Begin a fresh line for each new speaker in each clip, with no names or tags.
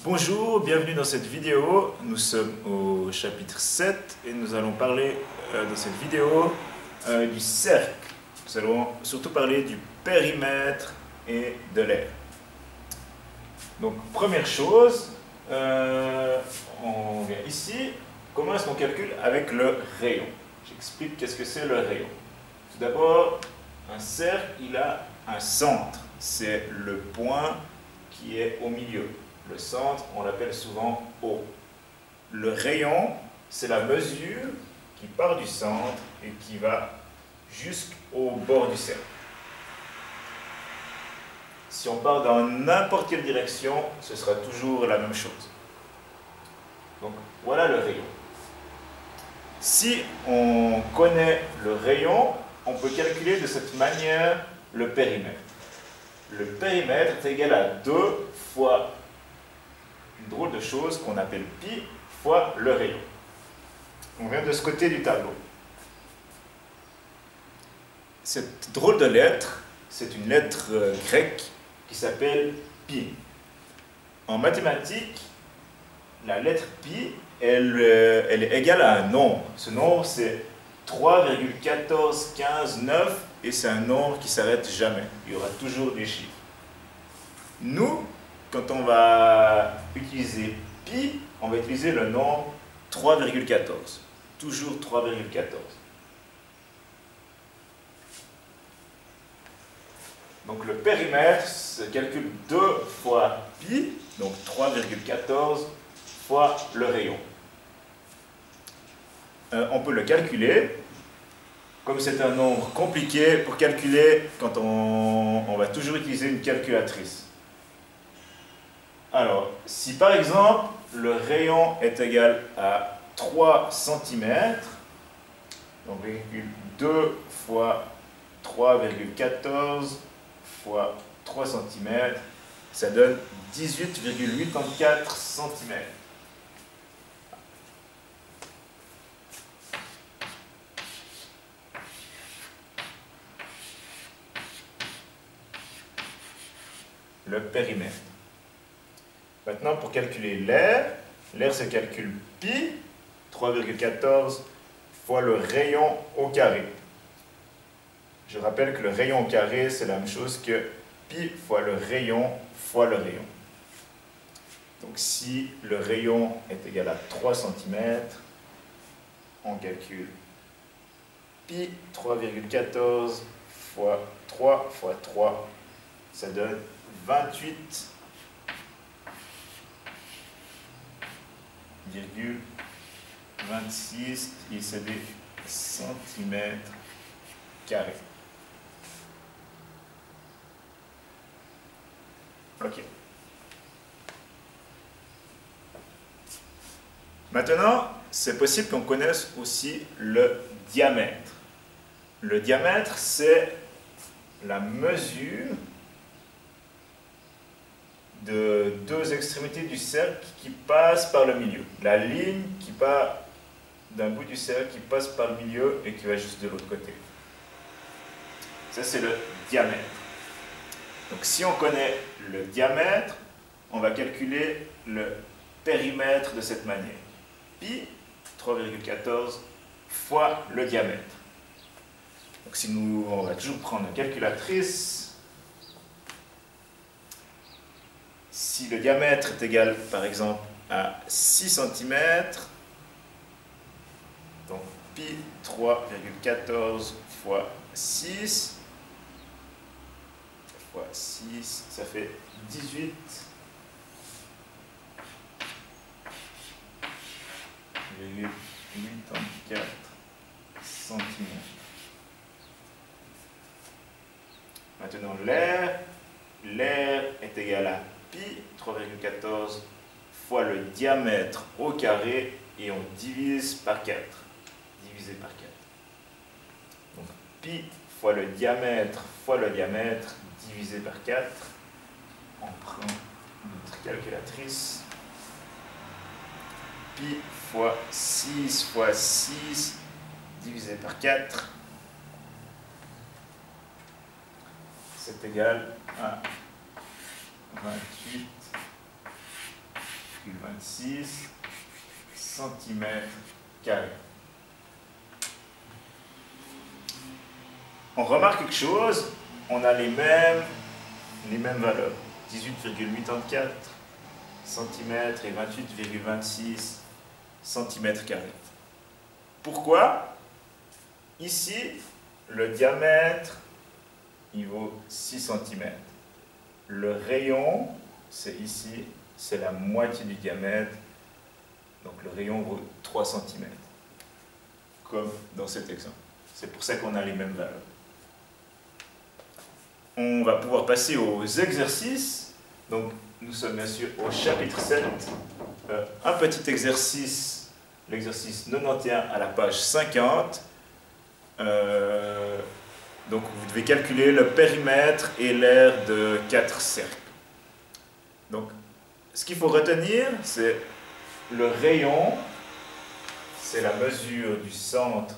Bonjour, bienvenue dans cette vidéo. Nous sommes au chapitre 7 et nous allons parler dans cette vidéo du cercle. Nous allons surtout parler du périmètre et de l'aire. Donc première chose, on vient ici. Comment est-ce qu'on calcule avec le rayon? J'explique qu'est-ce que c'est le rayon. Tout d'abord, un cercle, il a un centre. C'est le point qui est au milieu. Le centre, on l'appelle souvent O. Le rayon, c'est la mesure qui part du centre et qui va jusqu'au bord du cercle. Si on part dans n'importe quelle direction, ce sera toujours la même chose. Donc voilà le rayon. Si on connaît le rayon, on peut calculer de cette manière le périmètre. Le périmètre est égal à 2 fois une drôle de chose qu'on appelle pi fois le rayon. On vient de ce côté du tableau. Cette drôle de lettre, c'est une lettre grecque qui s'appelle pi. En mathématiques, la lettre pi, elle est égale à un nombre. Ce nombre, c'est 3,14159 et c'est un nombre qui ne s'arrête jamais. Il y aura toujours des chiffres. Nous, quand on va utiliser pi, on va utiliser le nombre 3,14. Toujours 3,14. Donc le périmètre se calcule 2 fois pi, donc 3,14 fois le rayon. On peut le calculer. Comme c'est un nombre compliqué, pour calculer, quand on va toujours utiliser une calculatrice. Alors, si par exemple, le rayon est égal à 3 cm, donc 2 fois 3,14 fois 3 cm, ça donne 18,84 cm. Le périmètre. Maintenant, pour calculer l'aire se calcule pi, 3,14 fois le rayon au carré. Je rappelle que le rayon au carré, c'est la même chose que pi fois le rayon. Donc si le rayon est égal à 3 cm, on calcule pi 3,14 fois 3 fois 3, ça donne 28,26 ICD centimètres carrés. Ok. Maintenant, c'est possible qu'on connaisse aussi le diamètre. Le diamètre, c'est la mesure de deux extrémités du cercle qui passent par le milieu. La ligne qui part d'un bout du cercle qui passe par le milieu et qui va juste de l'autre côté. Ça, c'est le diamètre. Donc, si on connaît le diamètre, on va calculer le périmètre de cette manière. Pi, 3,14 fois le diamètre. Donc, on va toujours prendre une calculatrice. Si le diamètre est égal, par exemple, à 6 cm, donc pi 3,14 fois 6, fois 6, ça fait 18,84 cm. Maintenant, l'aire est égal à pi 3,14 fois le diamètre au carré et on divise par 4. Divisé par 4. Donc pi fois le diamètre divisé par 4. On prend notre calculatrice. Pi fois 6 divisé par 4. C'est égal à 28 cm². On remarque quelque chose, on a les mêmes valeurs, 18,84 cm et 28,26 cm². Pourquoi? Ici, le diamètre, il vaut 6 cm. Le rayon, c'est ici, c'est la moitié du diamètre. Donc le rayon vaut 3 cm. Comme dans cet exemple. C'est pour ça qu'on a les mêmes valeurs. On va pouvoir passer aux exercices. Donc nous sommes bien sûr au chapitre 7. Un petit exercice, l'exercice 91 à la page 50. Donc vous devez calculer le périmètre et l'aire de 4 cercles. Donc ce qu'il faut retenir, c'est le rayon, c'est la mesure du centre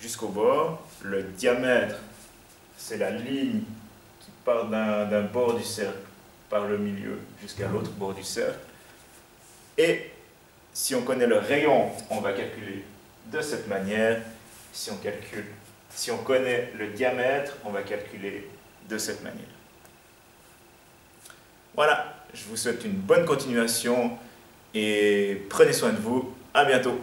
jusqu'au bord. Le diamètre, c'est la ligne qui part d'un bord du cercle par le milieu jusqu'à l'autre bord du cercle. Et si on connaît le rayon, on va calculer de cette manière. Si on connaît le diamètre, on va calculer de cette manière. Voilà, je vous souhaite une bonne continuation et prenez soin de vous. À bientôt.